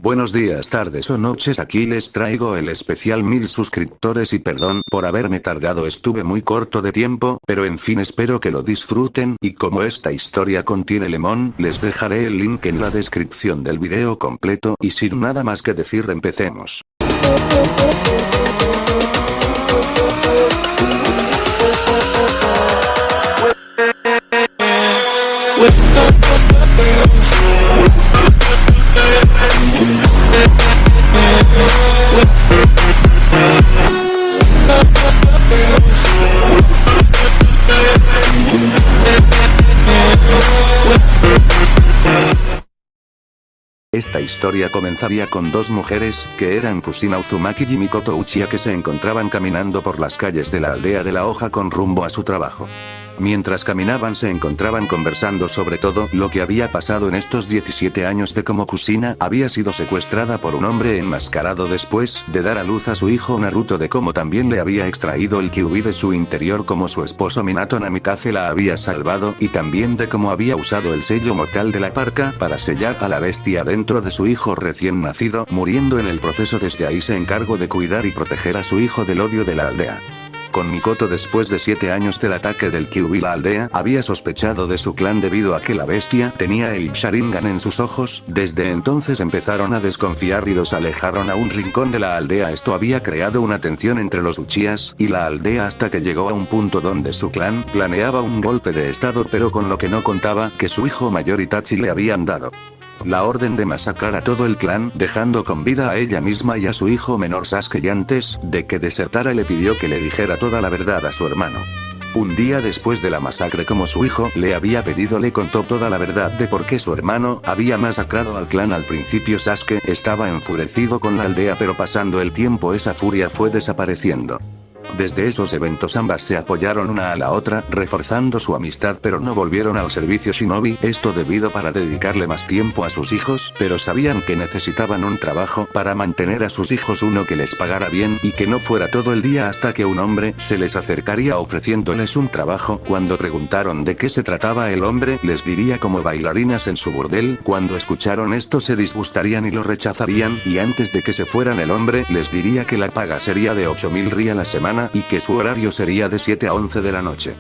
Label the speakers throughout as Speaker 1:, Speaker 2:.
Speaker 1: Buenos días, tardes o noches, aquí les traigo el especial 1000 suscriptores y perdón por haberme tardado, estuve muy corto de tiempo, pero en fin espero que lo disfruten y como esta historia contiene lemon, les dejaré el link en la descripción del video completo y sin nada más que decir empecemos. Esta historia comenzaría con dos mujeres, que eran Kusina Uzumaki y Mikoto Uchiha, que se encontraban caminando por las calles de la aldea de la hoja con rumbo a su trabajo. Mientras caminaban se encontraban conversando sobre todo lo que había pasado en estos 17 años, de cómo Kusina había sido secuestrada por un hombre enmascarado después de dar a luz a su hijo Naruto, de cómo también le había extraído el Kyuubi de su interior, como su esposo Minato Namikaze la había salvado, y también de cómo había usado el sello mortal de la parca para sellar a la bestia dentro de su hijo recién nacido, muriendo en el proceso. Desde ahí se encargó de cuidar y proteger a su hijo del odio de la aldea. Con Mikoto, después de 7 años del ataque del Kyuubi, la aldea había sospechado de su clan debido a que la bestia tenía el Sharingan en sus ojos. Desde entonces empezaron a desconfiar y los alejaron a un rincón de la aldea. Esto había creado una tensión entre los Uchihas y la aldea hasta que llegó a un punto donde su clan planeaba un golpe de estado, pero con lo que no contaba que su hijo mayor Itachi le habían dado la orden de masacrar a todo el clan, dejando con vida a ella misma y a su hijo menor Sasuke, y antes de que desertara le pidió que le dijera toda la verdad a su hermano. Un día después de la masacre, como su hijo le había pedido, le contó toda la verdad de por qué su hermano había masacrado al clan. Al principio Sasuke estaba enfurecido con la aldea, pero pasando el tiempo esa furia fue desapareciendo. Desde esos eventos ambas se apoyaron una a la otra, reforzando su amistad, pero no volvieron al servicio shinobi, esto debido para dedicarle más tiempo a sus hijos, pero sabían que necesitaban un trabajo para mantener a sus hijos, uno que les pagara bien y que no fuera todo el día, hasta que un hombre se les acercaría ofreciéndoles un trabajo. Cuando preguntaron de qué se trataba, el hombre les diría como bailarinas en su burdel. Cuando escucharon esto se disgustarían y lo rechazarían, y antes de que se fueran el hombre les diría que la paga sería de 8000 ri a la semana, y que su horario sería de 7 a 11 de la noche.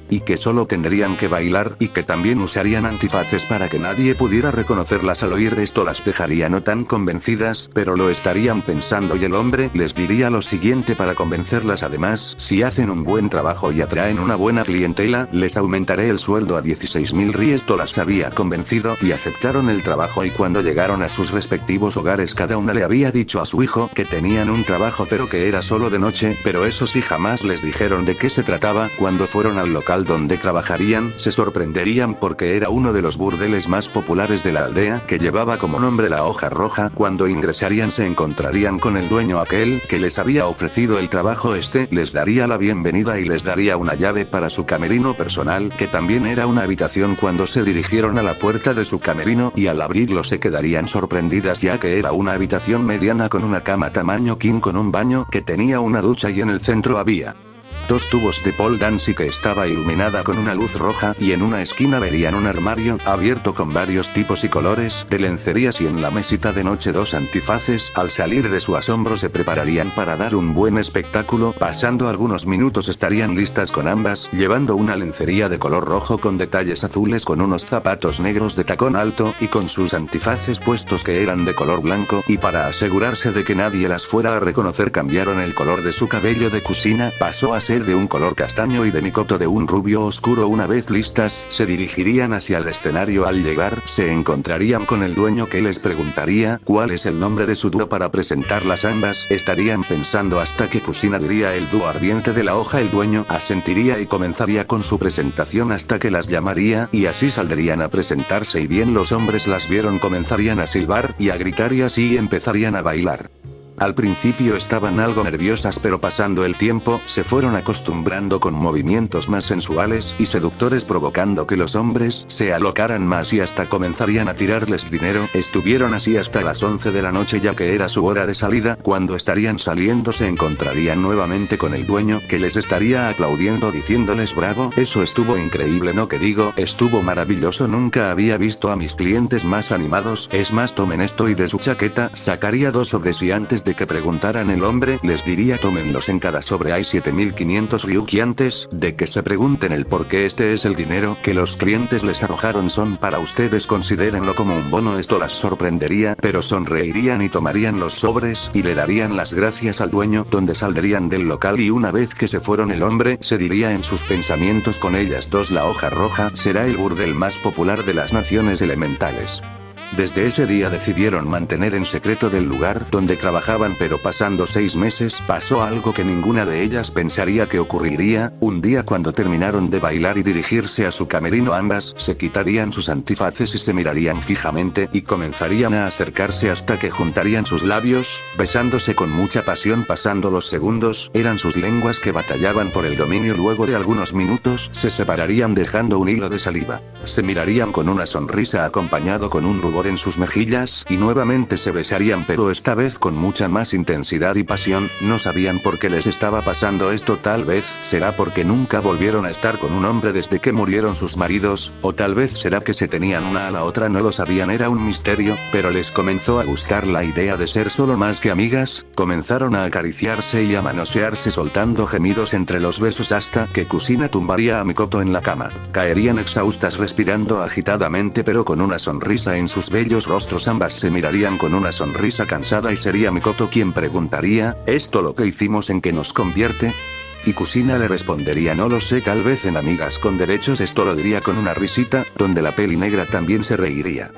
Speaker 1: Y que solo tendrían que bailar, y que también usarían antifaces para que nadie pudiera reconocerlas. Al oír esto las dejaría no tan convencidas, pero lo estarían pensando, y el hombre les diría lo siguiente para convencerlas: además, si hacen un buen trabajo y atraen una buena clientela, les aumentaré el sueldo a 16.000 ri. Esto las había convencido, y aceptaron el trabajo, y cuando llegaron a sus respectivos hogares cada una le había dicho a su hijo que tenían un trabajo, pero que era solo de noche, pero eso sí, jamás les dijeron de qué se trataba. Cuando fueron al local donde trabajarían, se sorprenderían porque era uno de los burdeles más populares de la aldea, que llevaba como nombre la hoja roja. Cuando ingresarían se encontrarían con el dueño, aquel que les había ofrecido el trabajo. Este les daría la bienvenida y les daría una llave para su camerino personal, que también era una habitación. Cuando se dirigieron a la puerta de su camerino y al abrirlo se quedarían sorprendidas, ya que era una habitación mediana con una cama tamaño king, con un baño que tenía una ducha, y en el centro había dos tubos de pole dance que estaba iluminada con una luz roja, y en una esquina verían un armario abierto con varios tipos y colores de lencerías, y en la mesita de noche dos antifaces. Al salir de su asombro se prepararían para dar un buen espectáculo. Pasando algunos minutos estarían listas con ambas, llevando una lencería de color rojo con detalles azules, con unos zapatos negros de tacón alto y con sus antifaces puestos que eran de color blanco, y para asegurarse de que nadie las fuera a reconocer cambiaron el color de su cabello. De Kusina pasó a ser de un color castaño y de Mikoto de un rubio oscuro. Una vez listas, se dirigirían hacia el escenario. Al llegar, se encontrarían con el dueño, que les preguntaría cuál es el nombre de su dúo para presentarlas. Ambas estarían pensando hasta que Kusina diría el dúo ardiente de la hoja. El dueño asentiría y comenzaría con su presentación hasta que las llamaría, y así saldrían a presentarse, y bien los hombres las vieron comenzarían a silbar y a gritar, y así empezarían a bailar. Al principio estaban algo nerviosas, pero pasando el tiempo, se fueron acostumbrando con movimientos más sensuales y seductores, provocando que los hombres se alocaran más y hasta comenzarían a tirarles dinero. Estuvieron así hasta las 11 de la noche, ya que era su hora de salida. Cuando estarían saliendo se encontrarían nuevamente con el dueño, que les estaría aplaudiendo diciéndoles bravo, eso estuvo increíble, no que digo, estuvo maravilloso, nunca había visto a mis clientes más animados, es más tomen esto, y de su chaqueta sacaría 2 sobres y antes de que preguntaran el hombre les diría tómenlos, en cada sobre hay 7500 ryuki. Antes de que se pregunten el por qué, este es el dinero que los clientes les arrojaron, son para ustedes, considérenlo como un bono. Esto las sorprendería, pero sonreirían y tomarían los sobres y le darían las gracias al dueño, donde saldrían del local y una vez que se fueron el hombre se diría en sus pensamientos con ellas dos, la hoja roja será el burdel más popular de las naciones elementales. Desde ese día decidieron mantener en secreto del lugar donde trabajaban, pero pasando 6 meses, pasó algo que ninguna de ellas pensaría que ocurriría. Un día, cuando terminaron de bailar y dirigirse a su camerino, ambas se quitarían sus antifaces y se mirarían fijamente, y comenzarían a acercarse hasta que juntarían sus labios, besándose con mucha pasión. Pasando los segundos, eran sus lenguas que batallaban por el dominio. Luego de algunos minutos, se separarían dejando un hilo de saliva. Se mirarían con una sonrisa acompañado con un rubor en sus mejillas, y nuevamente se besarían, pero esta vez con mucha más intensidad y pasión. No sabían por qué les estaba pasando esto, tal vez será porque nunca volvieron a estar con un hombre desde que murieron sus maridos, o tal vez será que se tenían una a la otra, no lo sabían, era un misterio, pero les comenzó a gustar la idea de ser solo más que amigas. Comenzaron a acariciarse y a manosearse, soltando gemidos entre los besos hasta que Kusina tumbaría a Mikoto en la cama. Caerían exhaustas respirando agitadamente pero con una sonrisa en sus bellos rostros. Ambas se mirarían con una sonrisa cansada y sería Mikoto quien preguntaría, ¿esto lo que hicimos en qué nos convierte? Y Kusina le respondería, no lo sé, tal vez en amigas con derechos. Esto lo diría con una risita, donde la peli negra también se reiría.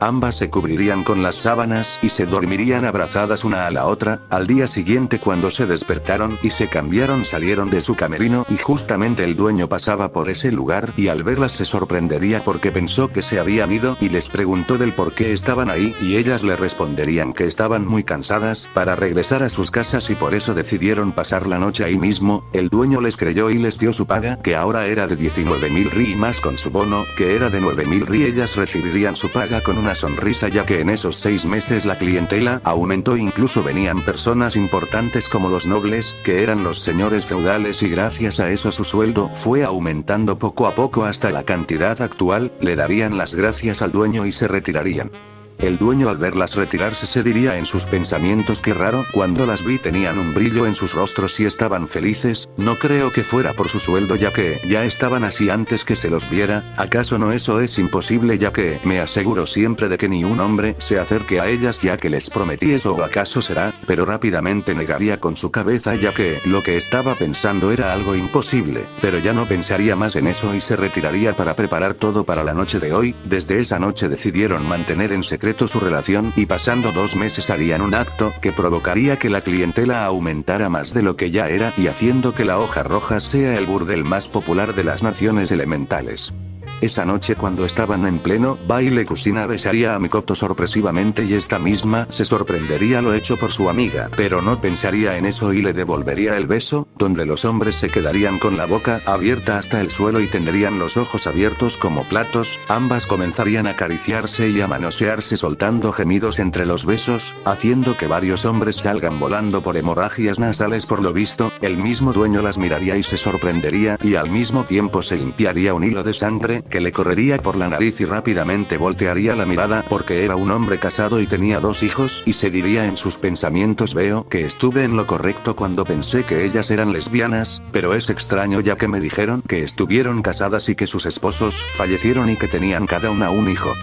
Speaker 1: Ambas se cubrirían con las sábanas y se dormirían abrazadas una a la otra. Al día siguiente, cuando se despertaron y se cambiaron, salieron de su camerino y justamente el dueño pasaba por ese lugar, y al verlas se sorprendería porque pensó que se habían ido y les preguntó del por qué estaban ahí, y ellas le responderían que estaban muy cansadas para regresar a sus casas y por eso decidieron pasar la noche ahí mismo. El dueño les creyó y les dio su paga, que ahora era de 19.000 ri, y más con su bono, que era de 9.000 ri. Ellas recibirían su paga con una sonrisa, ya que en esos 6 meses la clientela aumentó, incluso venían personas importantes como los nobles, que eran los señores feudales, y gracias a eso su sueldo fue aumentando poco a poco hasta la cantidad actual. Le darían las gracias al dueño y se retirarían. El dueño, al verlas retirarse, se diría en sus pensamientos, qué raro, cuando las vi tenían un brillo en sus rostros y estaban felices, no creo que fuera por su sueldo, ya que ya estaban así antes que se los diera. ¿Acaso no? Eso es imposible, ya que me aseguro siempre de que ni un hombre se acerque a ellas, ya que les prometí eso. ¿O acaso será? Pero rápidamente negaría con su cabeza, ya que lo que estaba pensando era algo imposible, pero ya no pensaría más en eso y se retiraría para preparar todo para la noche de hoy. Desde esa noche decidieron mantener en secreto su relación, y pasando 2 meses harían un acto que provocaría que la clientela aumentara más de lo que ya era, y haciendo que la hoja roja sea el burdel más popular de las naciones elementales. Esa noche, cuando estaban en pleno baile, Kusina besaría a Mikoto sorpresivamente y esta misma se sorprendería lo hecho por su amiga, pero no pensaría en eso y le devolvería el beso, donde los hombres se quedarían con la boca abierta hasta el suelo y tendrían los ojos abiertos como platos. Ambas comenzarían a acariciarse y a manosearse, soltando gemidos entre los besos, haciendo que varios hombres salgan volando por hemorragias nasales. Por lo visto, el mismo dueño las miraría y se sorprendería, y al mismo tiempo se limpiaría un hilo de sangre que le correría por la nariz y rápidamente voltearía la mirada porque era un hombre casado y tenía 2 hijos, y se diría en sus pensamientos, veo que estuve en lo correcto cuando pensé que ellas eran lesbianas, pero es extraño ya que me dijeron que estuvieron casadas y que sus esposos fallecieron y que tenían cada una un hijo.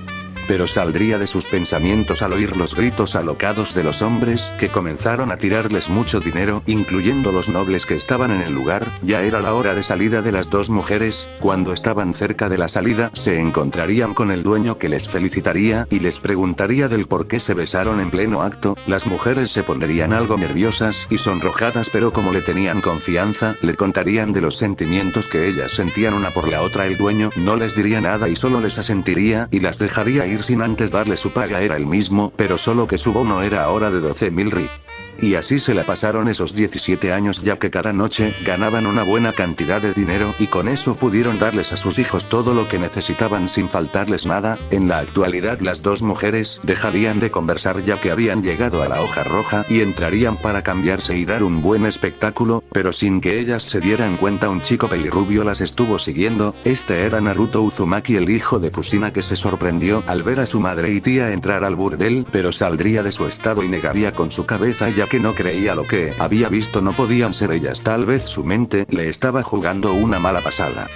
Speaker 1: Pero saldría de sus pensamientos al oír los gritos alocados de los hombres, que comenzaron a tirarles mucho dinero, incluyendo los nobles que estaban en el lugar. Ya era la hora de salida de las 2 mujeres. Cuando estaban cerca de la salida, se encontrarían con el dueño, que les felicitaría y les preguntaría del por qué se besaron en pleno acto. Las mujeres se pondrían algo nerviosas y sonrojadas, pero como le tenían confianza, le contarían de los sentimientos que ellas sentían una por la otra. El dueño no les diría nada y solo les asentiría y las dejaría ir sin antes darle su paga. Era el mismo, pero solo que su bono era ahora de 12.000 ri. Y así se la pasaron esos 17 años, ya que cada noche ganaban una buena cantidad de dinero y con eso pudieron darles a sus hijos todo lo que necesitaban sin faltarles nada. En la actualidad las dos mujeres dejarían de conversar ya que habían llegado a la hoja roja y entrarían para cambiarse y dar un buen espectáculo, pero sin que ellas se dieran cuenta un chico pelirrubio las estuvo siguiendo. Este era Naruto Uzumaki, el hijo de Kusina, que se sorprendió al ver a su madre y tía entrar al burdel, pero saldría de su estado y negaría con su cabeza ya que no creía lo que había visto. No podían ser ellas, tal vez su mente le estaba jugando una mala pasada.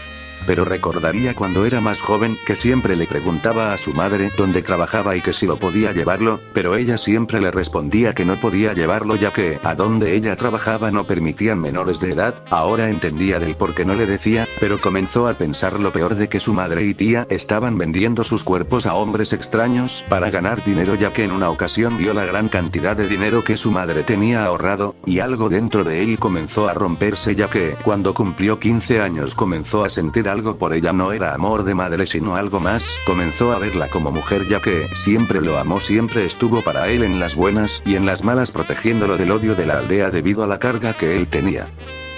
Speaker 1: Pero recordaría cuando era más joven que siempre le preguntaba a su madre dónde trabajaba y que si lo podía llevarlo, pero ella siempre le respondía que no podía llevarlo ya que a donde ella trabajaba no permitían menores de edad. Ahora entendía del por qué no le decía, pero comenzó a pensar lo peor de que su madre y tía estaban vendiendo sus cuerpos a hombres extraños para ganar dinero, ya que en una ocasión vio la gran cantidad de dinero que su madre tenía ahorrado, y algo dentro de él comenzó a romperse ya que cuando cumplió 15 años comenzó a sentir algo por ella. No era amor de madre sino algo más, comenzó a verla como mujer ya que siempre lo amó, siempre estuvo para él en las buenas y en las malas, protegiéndolo del odio de la aldea debido a la carga que él tenía.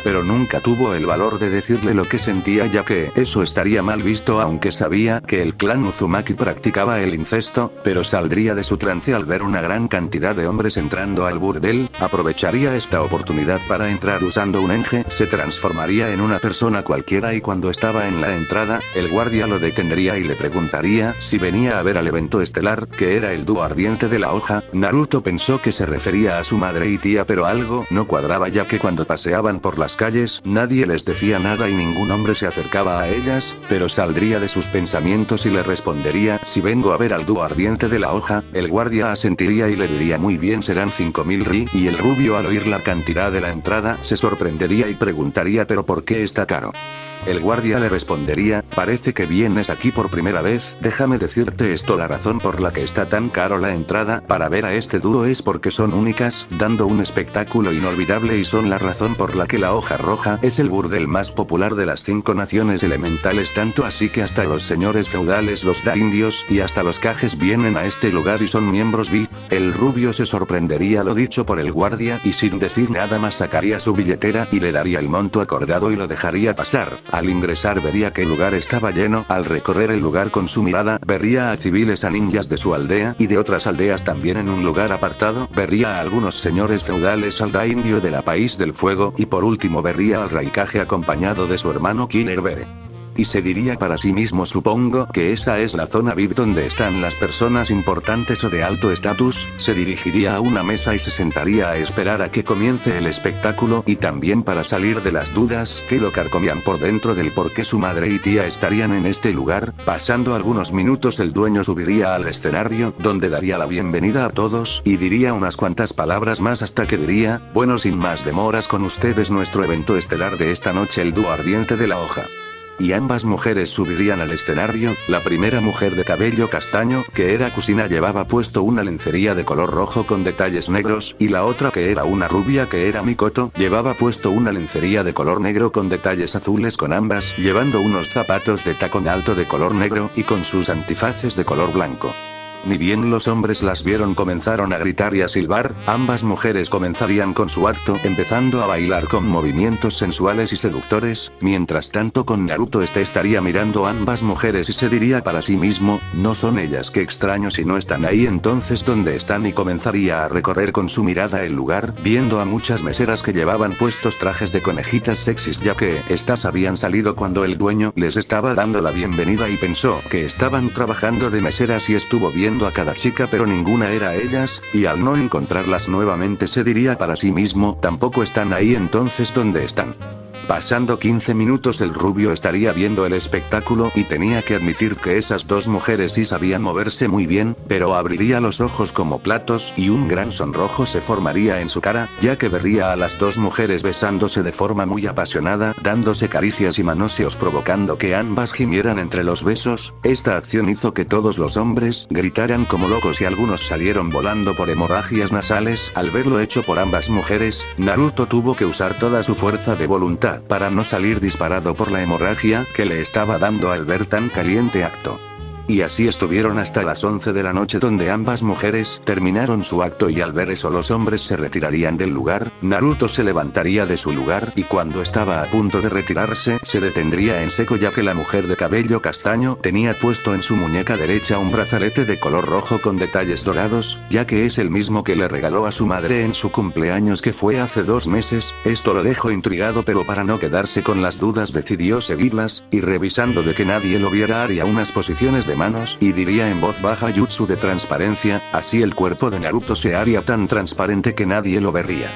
Speaker 1: Pero nunca tuvo el valor de decirle lo que sentía ya que eso estaría mal visto, aunque sabía que el clan Uzumaki practicaba el incesto, pero saldría de su trance al ver una gran cantidad de hombres entrando al burdel, aprovecharía esta oportunidad para entrar usando un enge, se transformaría en una persona cualquiera y cuando estaba en la entrada, el guardia lo detendría y le preguntaría si venía a ver al evento estelar, que era el dúo ardiente de la hoja. Naruto pensó que se refería a su madre y tía, pero algo no cuadraba ya que cuando paseaban por las calles, nadie les decía nada y ningún hombre se acercaba a ellas, pero saldría de sus pensamientos y le respondería si vengo a ver al dúo ardiente de la hoja. El guardia asentiría y le diría muy bien, serán 5000 ri, y el rubio al oír la cantidad de la entrada se sorprendería y preguntaría pero ¿por qué está caro? El guardia le respondería, parece que vienes aquí por primera vez, déjame decirte esto, la razón por la que está tan caro la entrada para ver a este dúo es porque son únicas, dando un espectáculo inolvidable y son la razón por la que la hoja roja es el burdel más popular de las 5 naciones elementales, tanto así que hasta los señores feudales, los indios y hasta los cajes vienen a este lugar y son miembros VIP. El rubio se sorprendería lo dicho por el guardia y sin decir nada más sacaría su billetera y le daría el monto acordado y lo dejaría pasar. Al ingresar vería que el lugar estaba lleno, al recorrer el lugar con su mirada vería a civiles, a ninjas de su aldea y de otras aldeas también. En un lugar apartado vería a algunos señores feudales, al indio de la País del Fuego y por último vería al Raikage acompañado de su hermano Killer Bee. Y se diría para sí mismo, supongo que esa es la zona VIP donde están las personas importantes o de alto estatus. Se dirigiría a una mesa y se sentaría a esperar a que comience el espectáculo y también para salir de las dudas que lo carcomían por dentro del por qué su madre y tía estarían en este lugar. Pasando algunos minutos el dueño subiría al escenario donde daría la bienvenida a todos y diría unas cuantas palabras más hasta que diría, bueno, sin más demoras, con ustedes nuestro evento estelar de esta noche, el dúo ardiente de la hoja. Y ambas mujeres subirían al escenario. La primera mujer de cabello castaño, que era Kusina, llevaba puesto una lencería de color rojo con detalles negros, y la otra, que era una rubia, que era Mikoto, llevaba puesto una lencería de color negro con detalles azules, con ambas llevando unos zapatos de tacón alto de color negro y con sus antifaces de color blanco. Ni bien los hombres las vieron comenzaron a gritar y a silbar. Ambas mujeres comenzarían con su acto, empezando a bailar con movimientos sensuales y seductores. Mientras tanto con Naruto estaría mirando a ambas mujeres y se diría para sí mismo, no son ellas, qué extraño si no están ahí, entonces ¿dónde están? Y comenzaría a recorrer con su mirada el lugar, viendo a muchas meseras que llevaban puestos trajes de conejitas sexys, ya que estas habían salido cuando el dueño les estaba dando la bienvenida y pensó que estaban trabajando de meseras y estuvo viendo a cada chica pero ninguna era ellas, y al no encontrarlas nuevamente se diría para sí mismo, tampoco están ahí, entonces ¿dónde están? Pasando 15 minutos el rubio estaría viendo el espectáculo y tenía que admitir que esas dos mujeres sí sabían moverse muy bien, pero abriría los ojos como platos y un gran sonrojo se formaría en su cara, ya que vería a las dos mujeres besándose de forma muy apasionada, dándose caricias y manoseos provocando que ambas gimieran entre los besos. Esta acción hizo que todos los hombres gritaran como locos y algunos salieron volando por hemorragias nasales. Al verlo hecho por ambas mujeres, Naruto tuvo que usar toda su fuerza de voluntad para no salir disparado por la hemorragia que le estaba dando al ver tan caliente acto. Y así estuvieron hasta las 11 de la noche, donde ambas mujeres terminaron su acto, y al ver eso los hombres se retirarían del lugar. Naruto se levantaría de su lugar y cuando estaba a punto de retirarse se detendría en seco, ya que la mujer de cabello castaño tenía puesto en su muñeca derecha un brazalete de color rojo con detalles dorados, ya que es el mismo que le regaló a su madre en su cumpleaños, que fue hace 2 meses. Esto lo dejó intrigado, pero para no quedarse con las dudas decidió seguirlas, y revisando de que nadie lo viera haría unas posiciones de manos y diría en voz baja jutsu de transparencia, así el cuerpo de Naruto se haría tan transparente que nadie lo vería.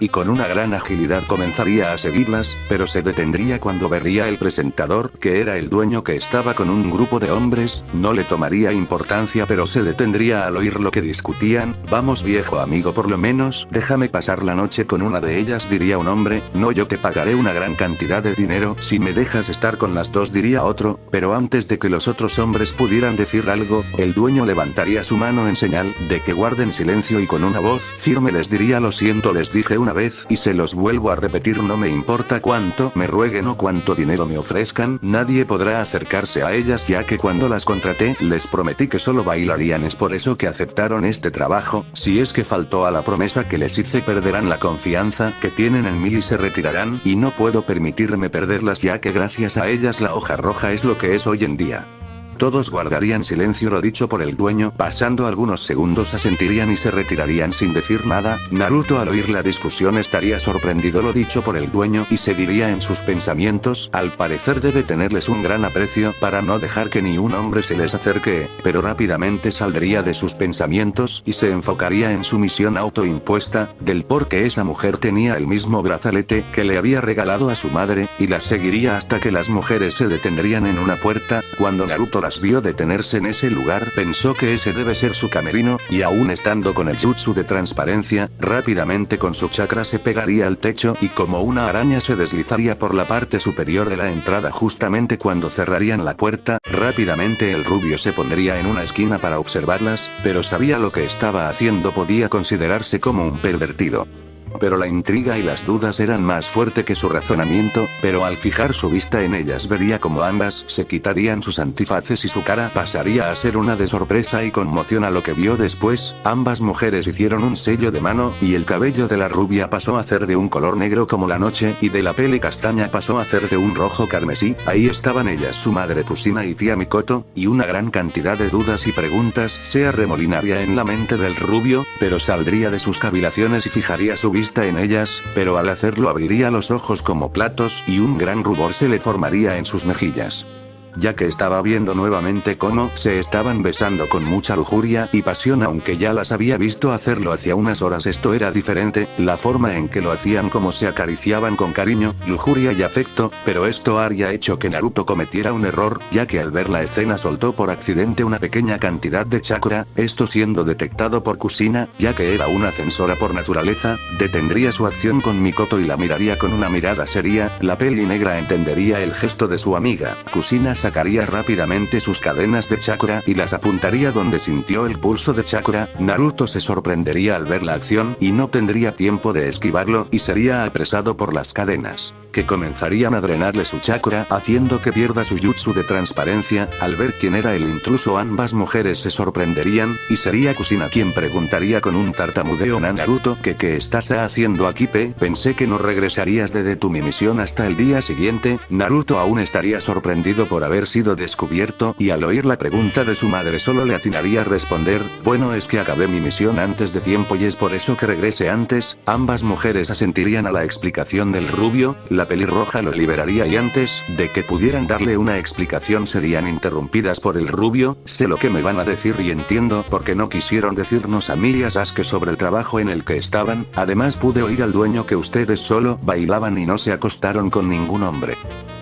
Speaker 1: Y con una gran agilidad comenzaría a seguirlas, pero se detendría cuando vería el presentador, que era el dueño, que estaba con un grupo de hombres. No le tomaría importancia, pero se detendría al oír lo que discutían. Vamos viejo amigo, por lo menos déjame pasar la noche con una de ellas, diría un hombre. No, yo te pagaré una gran cantidad de dinero si me dejas estar con las dos, diría otro. Pero antes de que los otros hombres pudieran decir algo, el dueño levantaría su mano en señal de que guarden silencio y con una voz firme les diría: lo siento, les dije una vez y se los vuelvo a repetir, no me importa cuánto me rueguen o cuánto dinero me ofrezcan, nadie podrá acercarse a ellas, ya que cuando las contraté les prometí que solo bailarían. Es por eso que aceptaron este trabajo. Si es que faltó a la promesa que les hice, perderán la confianza que tienen en mí y se retirarán, y no puedo permitirme perderlas, ya que gracias a ellas la hoja roja es lo que es hoy en día. Todos guardarían silencio lo dicho por el dueño. Pasando algunos segundos asentirían y se retirarían sin decir nada. Naruto, al oír la discusión, estaría sorprendido lo dicho por el dueño y seguiría en sus pensamientos: al parecer debe tenerles un gran aprecio para no dejar que ni un hombre se les acerque, pero rápidamente saldría de sus pensamientos y se enfocaría en su misión autoimpuesta, del por qué esa mujer tenía el mismo brazalete que le había regalado a su madre, y las seguiría hasta que las mujeres se detendrían en una puerta. Cuando Naruto las vio detenerse en ese lugar, pensó que ese debe ser su camerino, y aún estando con el jutsu de transparencia, rápidamente con su chakra se pegaría al techo y como una araña se deslizaría por la parte superior de la entrada. Justamente cuando cerrarían la puerta, rápidamente el rubio se pondría en una esquina para observarlas, pero sabía lo que estaba haciendo, podía considerarse como un pervertido. Pero la intriga y las dudas eran más fuerte que su razonamiento, pero al fijar su vista en ellas vería como ambas se quitarían sus antifaces y su cara pasaría a ser una de sorpresa y conmoción a lo que vio después. Ambas mujeres hicieron un sello de mano, y el cabello de la rubia pasó a ser de un color negro como la noche, y de la peli castaña pasó a ser de un rojo carmesí. Ahí estaban ellas, su madre Kushina y tía Mikoto, y una gran cantidad de dudas y preguntas se arremolinaría en la mente del rubio, pero saldría de sus cavilaciones y fijaría su vista en ellas, pero al hacerlo abriría los ojos como platos y un gran rubor se le formaría en sus mejillas, ya que estaba viendo nuevamente cómo se estaban besando con mucha lujuria y pasión, aunque ya las había visto hacerlo hacia unas horas. Esto era diferente, la forma en que lo hacían, como se acariciaban con cariño, lujuria y afecto, pero esto habría hecho que Naruto cometiera un error, ya que al ver la escena soltó por accidente una pequeña cantidad de chakra, esto siendo detectado por Kushina, ya que era una censora por naturaleza. Detendría su acción con Mikoto y la miraría con una mirada seria. La peli negra entendería el gesto de su amiga. Kushina sacaría rápidamente sus cadenas de chakra y las apuntaría donde sintió el pulso de chakra. Naruto se sorprendería al ver la acción y no tendría tiempo de esquivarlo y sería apresado por las cadenas, que comenzarían a drenarle su chakra, haciendo que pierda su jutsu de transparencia. Al ver quién era el intruso, ambas mujeres se sorprenderían, y sería Kushina quien preguntaría con un tartamudeo a Naruto: ¿Qué estás haciendo aquí? Pensé que no regresarías de tu misión hasta el día siguiente. Naruto aún estaría sorprendido por haber sido descubierto, y al oír la pregunta de su madre solo le atinaría a responder: bueno, es que acabé mi misión antes de tiempo y es por eso que regresé antes. Ambas mujeres asentirían a la explicación del rubio. La pelirroja lo liberaría y antes de que pudieran darle una explicación serían interrumpidas por el rubio: sé lo que me van a decir y entiendo por qué no quisieron decirnos a mí y a Sasuke sobre el trabajo en el que estaban. Además pude oír al dueño que ustedes solo bailaban y no se acostaron con ningún hombre.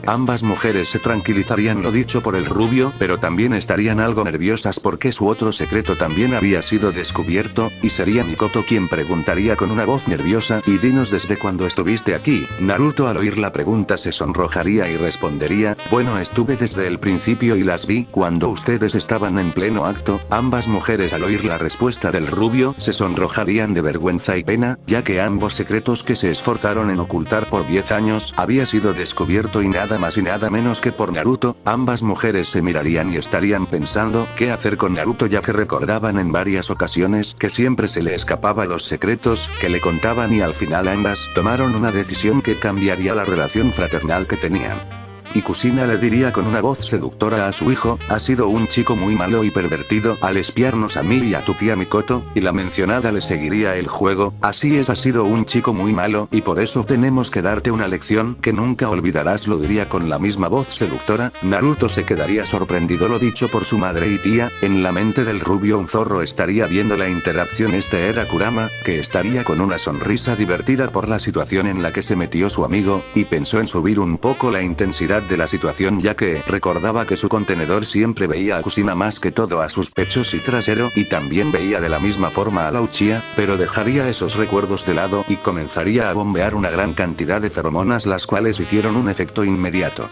Speaker 1: Ambas mujeres se tranquilizarían lo dicho por el rubio, pero también estarían algo nerviosas porque su otro secreto también había sido descubierto, y sería Mikoto quien preguntaría con una voz nerviosa: ¿y dinos desde cuándo estuviste aquí? Naruto al oír la pregunta se sonrojaría y respondería: bueno, estuve desde el principio y las vi cuando ustedes estaban en pleno acto. Ambas mujeres al oír la respuesta del rubio se sonrojarían de vergüenza y pena, ya que ambos secretos que se esforzaron en ocultar por 10 años había sido descubierto y nada nada más y nada menos que por Naruto. Ambas mujeres se mirarían y estarían pensando qué hacer con Naruto, ya que recordaban en varias ocasiones que siempre se le escapaba los secretos que le contaban, y al final ambas tomaron una decisión que cambiaría la relación fraternal que tenían. Y Kushina le diría con una voz seductora a su hijo: "Ha sido un chico muy malo y pervertido al espiarnos a mí y a tu tía Mikoto", y la mencionada le seguiría el juego: "Así es, ha sido un chico muy malo y por eso tenemos que darte una lección que nunca olvidarás", lo diría con la misma voz seductora. Naruto se quedaría sorprendido lo dicho por su madre y tía. En la mente del rubio un zorro estaría viendo la interacción. Este era Kurama, que estaría con una sonrisa divertida por la situación en la que se metió su amigo, y pensó en subir un poco la intensidad de la situación, ya que recordaba que su contenedor siempre veía a Kushina más que todo a sus pechos y trasero, y también veía de la misma forma a la Uchiha, pero dejaría esos recuerdos de lado y comenzaría a bombear una gran cantidad de feromonas, las cuales hicieron un efecto inmediato.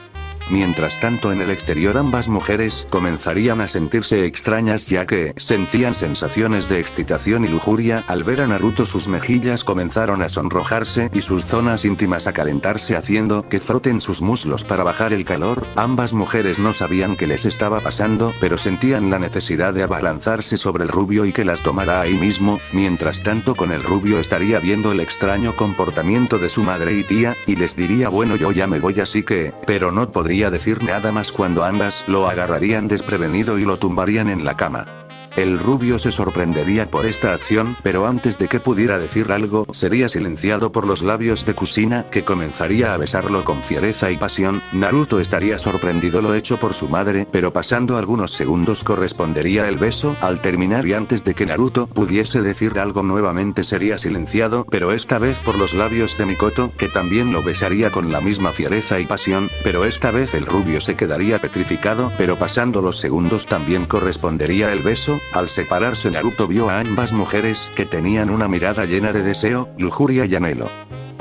Speaker 1: Mientras tanto, en el exterior ambas mujeres comenzarían a sentirse extrañas, ya que sentían sensaciones de excitación y lujuria al ver a Naruto. Sus mejillas comenzaron a sonrojarse y sus zonas íntimas a calentarse, haciendo que froten sus muslos para bajar el calor. Ambas mujeres no sabían qué les estaba pasando, pero sentían la necesidad de abalanzarse sobre el rubio y que las tomara ahí mismo. Mientras tanto, con el rubio estaría viendo el extraño comportamiento de su madre y tía, y les diría: "Bueno, yo ya me voy, así que", pero no podría decir nada más cuando ambas lo agarrarían desprevenido y lo tumbarían en la cama. El rubio se sorprendería por esta acción, pero antes de que pudiera decir algo, sería silenciado por los labios de Kushina, que comenzaría a besarlo con fiereza y pasión. Naruto estaría sorprendido lo hecho por su madre, pero pasando algunos segundos correspondería el beso. Al terminar y antes de que Naruto pudiese decir algo, nuevamente sería silenciado, pero esta vez por los labios de Mikoto, que también lo besaría con la misma fiereza y pasión, pero esta vez el rubio se quedaría petrificado, pero pasando los segundos también correspondería el beso. Al separarse, Naruto vio a ambas mujeres, que tenían una mirada llena de deseo, lujuria y anhelo.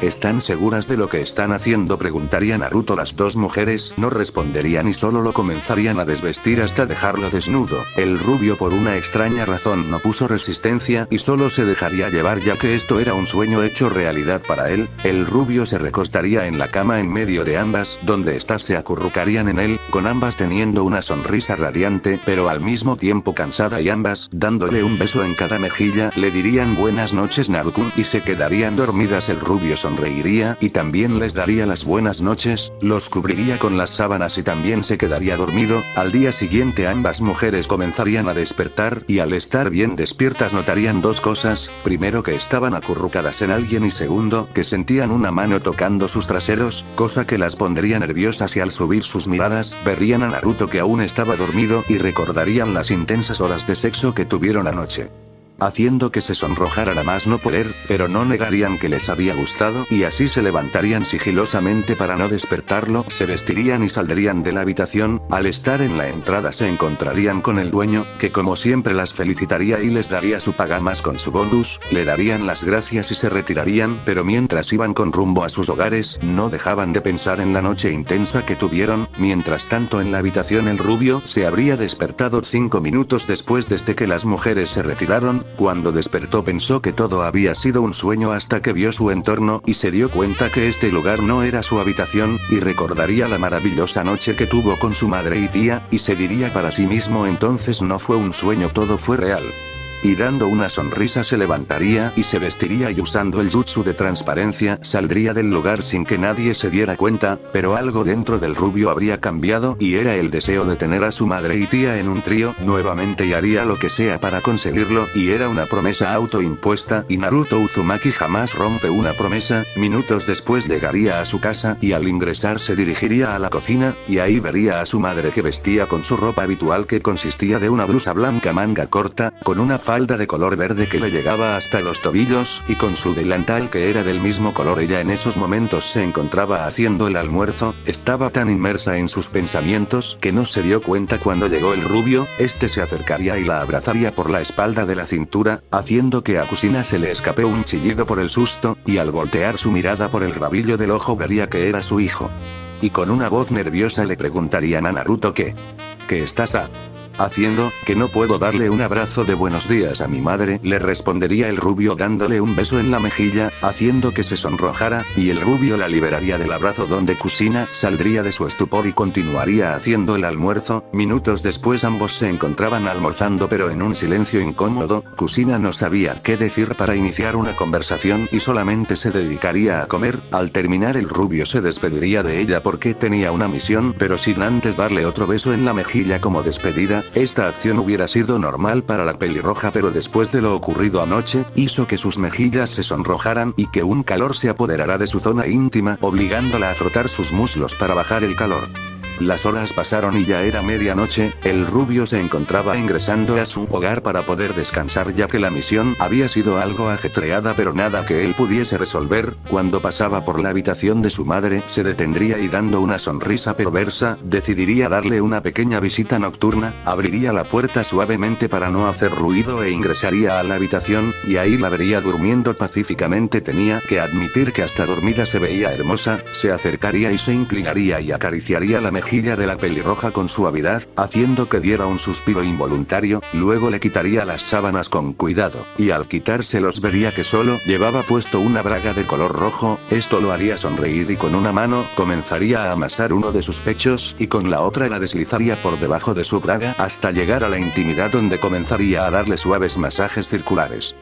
Speaker 1: ¿Están seguras de lo que están haciendo?, preguntaría Naruto. Las dos mujeres no responderían y solo lo comenzarían a desvestir hasta dejarlo desnudo. El rubio, por una extraña razón, no puso resistencia y solo se dejaría llevar, ya que esto era un sueño hecho realidad para él. El rubio se recostaría en la cama en medio de ambas, donde éstas se acurrucarían en él, con ambas teniendo una sonrisa radiante, pero al mismo tiempo cansada, y ambas, dándole un beso en cada mejilla, le dirían: "Buenas noches, Naruto", y se quedarían dormidas. El rubio sonreiría y también les daría las buenas noches, los cubriría con las sábanas y también se quedaría dormido. Al día siguiente ambas mujeres comenzarían a despertar, y al estar bien despiertas notarían dos cosas: primero, que estaban acurrucadas en alguien, y segundo, que sentían una mano tocando sus traseros, cosa que las pondría nerviosas, y al subir sus miradas, verían a Naruto, que aún estaba dormido, y recordarían las intensas horas de sexo que tuvieron anoche, haciendo que se sonrojaran a más no poder, pero no negarían que les había gustado, y así se levantarían sigilosamente para no despertarlo, se vestirían y saldrían de la habitación. Al estar en la entrada se encontrarían con el dueño, que como siempre las felicitaría y les daría su paga más con su bonus, le darían las gracias y se retirarían, pero mientras iban con rumbo a sus hogares, no dejaban de pensar en la noche intensa que tuvieron. Mientras tanto, en la habitación el rubio se habría despertado 5 minutos después desde que las mujeres se retiraron. Cuando despertó pensó que todo había sido un sueño hasta que vio su entorno y se dio cuenta que este lugar no era su habitación, y recordaría la maravillosa noche que tuvo con su madre y tía, y se diría para sí mismo: entonces no fue un sueño, todo fue real. Y dando una sonrisa se levantaría y se vestiría, y usando el jutsu de transparencia saldría del lugar sin que nadie se diera cuenta, pero algo dentro del rubio habría cambiado, y era el deseo de tener a su madre y tía en un trío nuevamente, y haría lo que sea para conseguirlo, y era una promesa autoimpuesta, y Naruto Uzumaki jamás rompe una promesa. Minutos después llegaría a su casa, y al ingresar se dirigiría a la cocina, y ahí vería a su madre, que vestía con su ropa habitual, que consistía de una blusa blanca manga corta, con una falda de color verde que le llegaba hasta los tobillos, y con su delantal que era del mismo color. Ella en esos momentos se encontraba haciendo el almuerzo, estaba tan inmersa en sus pensamientos que no se dio cuenta cuando llegó el rubio. Este se acercaría y la abrazaría por la espalda de la cintura, haciendo que a Kushina se le escape un chillido por el susto, y al voltear su mirada por el rabillo del ojo vería que era su hijo. Y con una voz nerviosa le preguntarían a Naruto: ¿Qué estás haciendo que no puedo darle un abrazo de buenos días a mi madre, le respondería el rubio dándole un beso en la mejilla, haciendo que se sonrojara, y el rubio la liberaría del abrazo donde Kusina saldría de su estupor y continuaría haciendo el almuerzo. Minutos después ambos se encontraban almorzando pero en un silencio incómodo. Kusina no sabía qué decir para iniciar una conversación y solamente se dedicaría a comer. Al terminar el rubio se despediría de ella porque tenía una misión, pero sin antes darle otro beso en la mejilla como despedida. Esta acción hubiera sido normal para la pelirroja, pero después de lo ocurrido anoche, hizo que sus mejillas se sonrojaran y que un calor se apoderara de su zona íntima, obligándola a frotar sus muslos para bajar el calor. Las horas pasaron y ya era medianoche. El rubio se encontraba ingresando a su hogar para poder descansar ya que la misión había sido algo ajetreada pero nada que él pudiese resolver. Cuando pasaba por la habitación de su madre se detendría y dando una sonrisa perversa, decidiría darle una pequeña visita nocturna, abriría la puerta suavemente para no hacer ruido e ingresaría a la habitación, y ahí la vería durmiendo pacíficamente. Tenía que admitir que hasta dormida se veía hermosa. Se acercaría y se inclinaría y acariciaría la mejilla de la pelirroja con suavidad, haciendo que diera un suspiro involuntario. Luego le quitaría las sábanas con cuidado, y al quitárselos vería que solo llevaba puesto una braga de color rojo. Esto lo haría sonreír y con una mano comenzaría a amasar uno de sus pechos y con la otra la deslizaría por debajo de su braga hasta llegar a la intimidad donde comenzaría a darle suaves masajes circulares,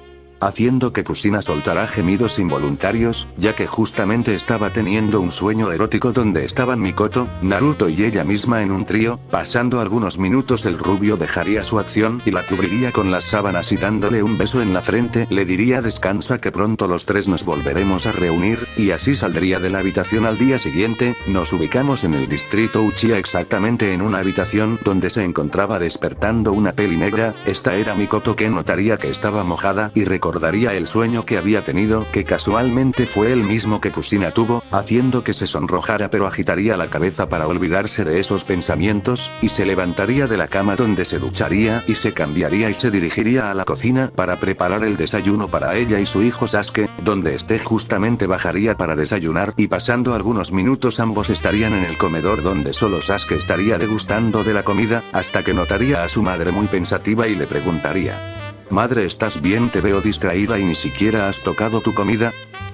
Speaker 1: haciendo que Kusina soltara gemidos involuntarios, ya que justamente estaba teniendo un sueño erótico donde estaban Mikoto, Naruto y ella misma en un trío. Pasando algunos minutos el rubio dejaría su acción y la cubriría con las sábanas y dándole un beso en la frente le diría: descansa que pronto los tres nos volveremos a reunir, y así saldría de la habitación. Al día siguiente, nos ubicamos en el distrito Uchiha, exactamente en una habitación donde se encontraba despertando una peli negra. Esta era Mikoto, que notaría que estaba mojada y recordaría el sueño que había tenido, que casualmente fue el mismo que Kusina tuvo, haciendo que se sonrojara, pero agitaría la cabeza para olvidarse de esos pensamientos, y se levantaría de la cama donde se ducharía y se cambiaría y se dirigiría a la cocina para preparar el desayuno para ella y su hijo Sasuke. Donde esté justamente bajaría para desayunar, y pasando algunos minutos ambos estarían en el comedor donde solo Sasuke estaría degustando de la comida, hasta que notaría a su madre muy pensativa y le preguntaría: madre, ¿estás bien? Te veo distraída y ni siquiera has tocado tu comida.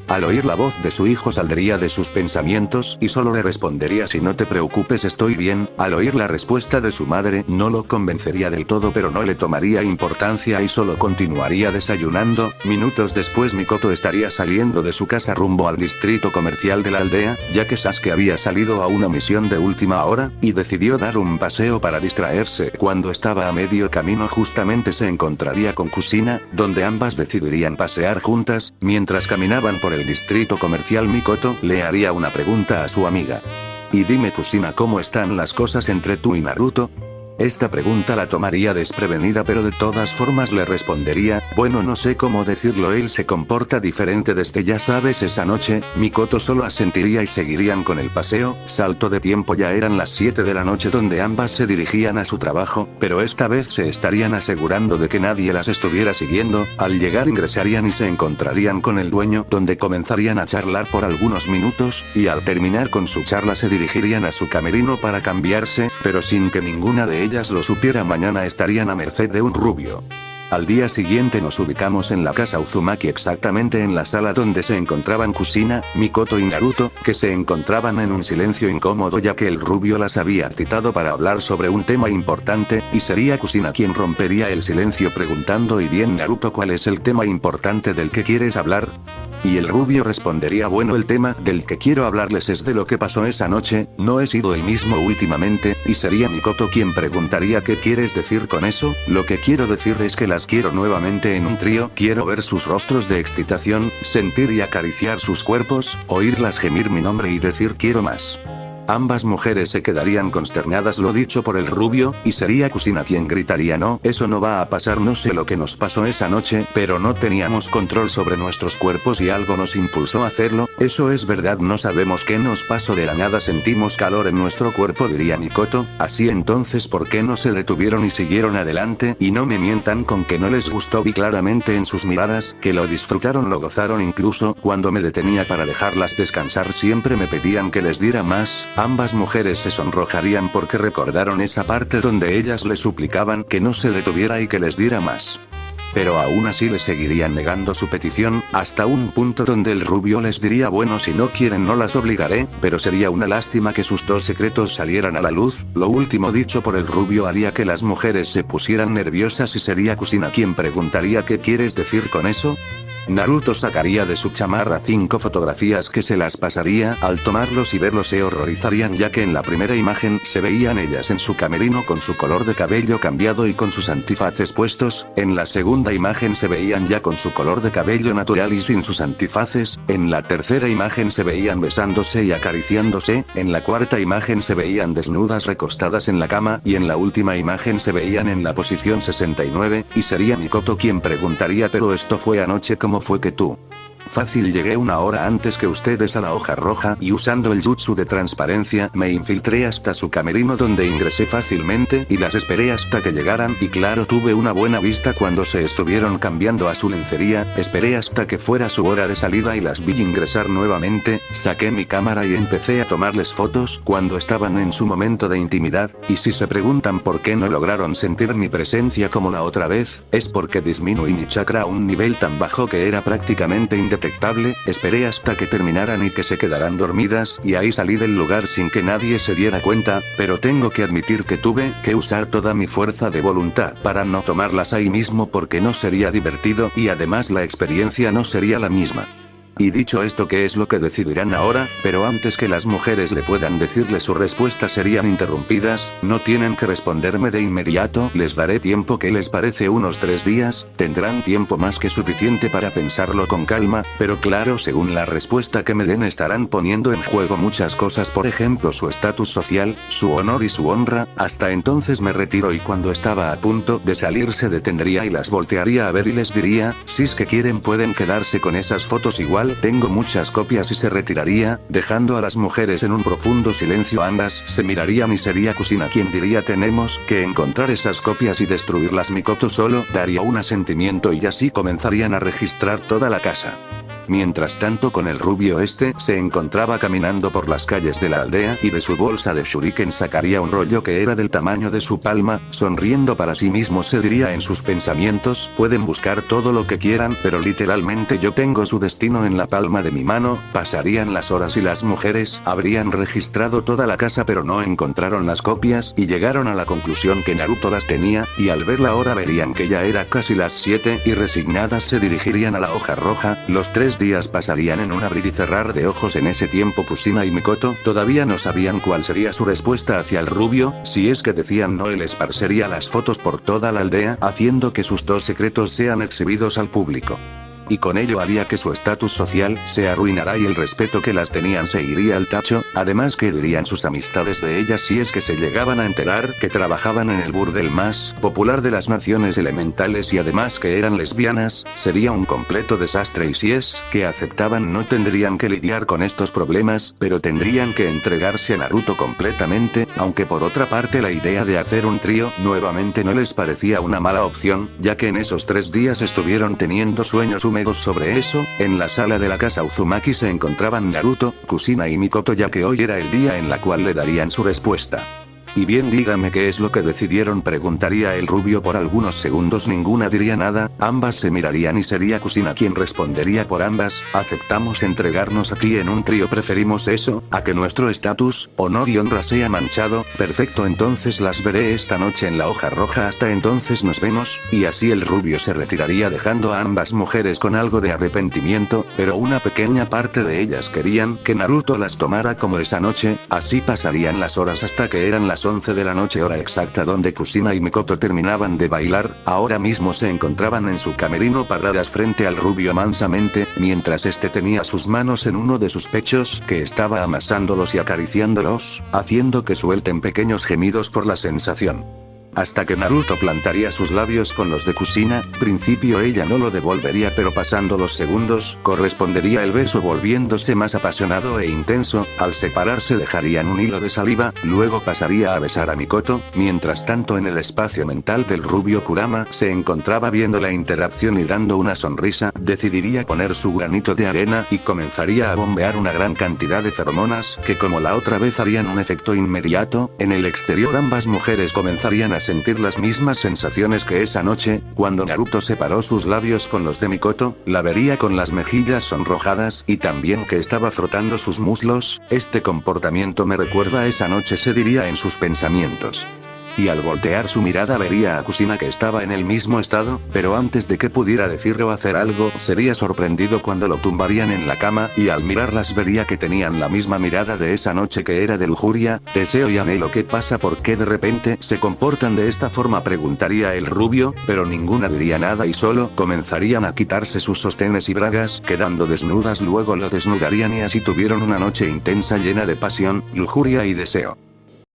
Speaker 1: Al oír la voz de su hijo saldría de sus pensamientos y solo le respondería: si no te preocupes, estoy bien. Al oír la respuesta de su madre no lo convencería del todo, pero no le tomaría importancia y solo continuaría desayunando. Minutos después Mikoto estaría saliendo de su casa rumbo al distrito comercial de la aldea, ya que Sasuke había salido a una misión de última hora, y decidió dar un paseo para distraerse. Cuando estaba a medio camino justamente se encontraría con Kusina, donde ambas decidirían pasear juntas. Mientras caminaban por el distrito comercial, Mikoto le haría una pregunta a su amiga: y dime, Kusina, ¿cómo están las cosas entre tú y Naruto? Esta pregunta la tomaría desprevenida, pero de todas formas le respondería: bueno, no sé cómo decirlo, él se comporta diferente desde ya sabes esa noche. Mikoto solo asentiría y seguirían con el paseo. Salto de tiempo, ya eran las 7 de la noche donde ambas se dirigían a su trabajo, pero esta vez se estarían asegurando de que nadie las estuviera siguiendo. Al llegar ingresarían y se encontrarían con el dueño, donde comenzarían a charlar por algunos minutos, y al terminar con su charla se dirigirían a su camerino para cambiarse, pero sin que ninguna de ellas lo supiera. Mañana estarían a merced de un rubio. Al día siguiente nos ubicamos en la casa Uzumaki, exactamente en la sala donde se encontraban Kusina, Mikoto y Naruto, que se encontraban en un silencio incómodo ya que el rubio las había citado para hablar sobre un tema importante, y sería Kusina quien rompería el silencio preguntando: y bien, Naruto, ¿cuál es el tema importante del que quieres hablar? Y el rubio respondería: bueno, el tema del que quiero hablarles es de lo que pasó esa noche, no he sido el mismo últimamente. Y sería Mikoto quien preguntaría: ¿qué quieres decir con eso? Lo que quiero decir es que las quiero nuevamente en un trío, quiero ver sus rostros de excitación, sentir y acariciar sus cuerpos, oírlas gemir mi nombre y decir quiero más. Ambas mujeres se quedarían consternadas lo dicho por el rubio, y sería Kusina quien gritaría: no, eso no va a pasar, no sé lo que nos pasó esa noche, pero no teníamos control sobre nuestros cuerpos y algo nos impulsó a hacerlo, eso es verdad, no sabemos qué nos pasó, de la nada sentimos calor en nuestro cuerpo, diría Mikoto. Así entonces, ¿por qué no se detuvieron y siguieron adelante? Y no me mientan con que no les gustó, vi claramente en sus miradas que lo disfrutaron, lo gozaron, incluso cuando me detenía para dejarlas descansar siempre me pedían que les diera más. Ambas mujeres se sonrojarían porque recordaron esa parte donde ellas le suplicaban que no se detuviera y que les diera más. Pero aún así le seguirían negando su petición, hasta un punto donde el rubio les diría bueno si no quieren no las obligaré, pero sería una lástima que sus dos secretos salieran a la luz. Lo último dicho por el rubio haría que las mujeres se pusieran nerviosas y sería Kushina quien preguntaría ¿qué quieres decir con eso? Naruto sacaría de su chamarra 5 fotografías que se las pasaría, al tomarlos y verlos se horrorizarían ya que en la primera imagen se veían ellas en su camerino con su color de cabello cambiado y con sus antifaces puestos, en la segunda imagen se veían ya con su color de cabello natural y sin sus antifaces, en la tercera imagen se veían besándose y acariciándose, en la cuarta imagen se veían desnudas recostadas en la cama y en la última imagen se veían en la posición 69, y sería Mikoto quien preguntaría pero esto fue anoche ¿cómo fue que tú? Fácil llegué una hora antes que ustedes a la hoja roja y usando el jutsu de transparencia me infiltré hasta su camerino donde ingresé fácilmente y las esperé hasta que llegaran y claro tuve una buena vista cuando se estuvieron cambiando a su lencería, esperé hasta que fuera su hora de salida y las vi ingresar nuevamente, saqué mi cámara y empecé a tomarles fotos cuando estaban en su momento de intimidad, y si se preguntan por qué no lograron sentir mi presencia como la otra vez, es porque disminuí mi chakra a un nivel tan bajo que era prácticamente indetectable. Esperé hasta que terminaran y que se quedaran dormidas y ahí salí del lugar sin que nadie se diera cuenta, pero tengo que admitir que tuve que usar toda mi fuerza de voluntad para no tomarlas ahí mismo porque no sería divertido y además la experiencia no sería la misma. Y dicho esto ¿qué es lo que decidirán ahora? Pero antes que las mujeres le puedan decirle su respuesta serían interrumpidas, no tienen que responderme de inmediato, les daré tiempo ¿qué les parece? Unos 3 días, tendrán tiempo más que suficiente para pensarlo con calma, pero claro según la respuesta que me den estarán poniendo en juego muchas cosas por ejemplo su estatus social, su honor y su honra, hasta entonces me retiro y cuando estaba a punto de salir se detendría y las voltearía a ver y les diría, si es que quieren pueden quedarse con esas fotos igual. Tengo muchas copias y se retiraría, dejando a las mujeres en un profundo silencio ambas se mirarían y sería Kushina quien diría tenemos que encontrar esas copias y destruirlas Mikoto solo daría un asentimiento y así comenzarían a registrar toda la casa. Mientras tanto con el rubio se encontraba caminando por las calles de la aldea y de su bolsa de shuriken sacaría un rollo que era del tamaño de su palma, sonriendo para sí mismo se diría en sus pensamientos, pueden buscar todo lo que quieran pero literalmente yo tengo su destino en la palma de mi mano, pasarían las horas y las mujeres habrían registrado toda la casa pero no encontraron las copias y llegaron a la conclusión que Naruto las tenía, y al ver la hora verían que ya era casi las 7 y resignadas se dirigirían a la hoja roja, los 3 días pasarían en un abrir y cerrar de ojos en ese tiempo Kushina y Mikoto todavía no sabían cuál sería su respuesta hacia el rubio, si es que decían no él esparcería las fotos por toda la aldea haciendo que sus dos secretos sean exhibidos al público. Y con ello haría que su estatus social se arruinará y el respeto que las tenían se iría al tacho, además que dirían sus amistades de ellas si es que se llegaban a enterar que trabajaban en el burdel más popular de las naciones elementales y además que eran lesbianas, sería un completo desastre y si es que aceptaban no tendrían que lidiar con estos problemas, pero tendrían que entregarse a Naruto completamente, aunque por otra parte la idea de hacer un trío nuevamente no les parecía una mala opción, ya que en esos 3 días estuvieron teniendo sueños húmedos sobre eso. En la sala de la casa Uzumaki se encontraban Naruto, Kushina y Mikoto ya que hoy era el día en la cual le darían su respuesta. Y bien dígame qué es lo que decidieron preguntaría el rubio por algunos segundos ninguna diría nada, ambas se mirarían y sería Kushina quien respondería por ambas, aceptamos entregarnos aquí en un trío preferimos eso, a que nuestro estatus, honor y honra sea manchado, perfecto entonces las veré esta noche en la hoja roja hasta entonces nos vemos, y así el rubio se retiraría dejando a ambas mujeres con algo de arrepentimiento, pero una pequeña parte de ellas querían que Naruto las tomara como esa noche, así pasarían las horas hasta que eran las 11 de la noche hora exacta donde Kushina y Mikoto terminaban de bailar, ahora mismo se encontraban en su camerino paradas frente al rubio mansamente, mientras este tenía sus manos en uno de sus pechos que estaba amasándolos y acariciándolos, haciendo que suelten pequeños gemidos por la sensación. hasta que Naruto plantaría sus labios con los de Kushina. Principio ella no lo devolvería, pero pasando los segundos, correspondería el beso volviéndose más apasionado e intenso. Al separarse dejarían un hilo de saliva, luego pasaría a besar a Mikoto. Mientras tanto, en el espacio mental del rubio Kurama se encontraba viendo la interacción y dando una sonrisa, decidiría poner su granito de arena y comenzaría a bombear una gran cantidad de feromonas que, como la otra vez, harían un efecto inmediato. En el exterior ambas mujeres comenzarían a sentir las mismas sensaciones que esa noche. Cuando Naruto separó sus labios con los de Mikoto, la vería con las mejillas sonrojadas y también que estaba frotando sus muslos. Este comportamiento me recuerda a esa noche, se diría en sus pensamientos. Y al voltear su mirada vería a Kushina, que estaba en el mismo estado, pero antes de que pudiera decir o hacer algo, sería sorprendido cuando lo tumbarían en la cama, y al mirarlas vería que tenían la misma mirada de esa noche, que era de lujuria, deseo y anhelo. ¿Qué pasa? ¿Por qué de repente se comportan de esta forma?, preguntaría el rubio, pero ninguna diría nada y solo comenzarían a quitarse sus sostenes y bragas, quedando desnudas. Luego lo desnudarían y así tuvieron una noche intensa llena de pasión, lujuria y deseo.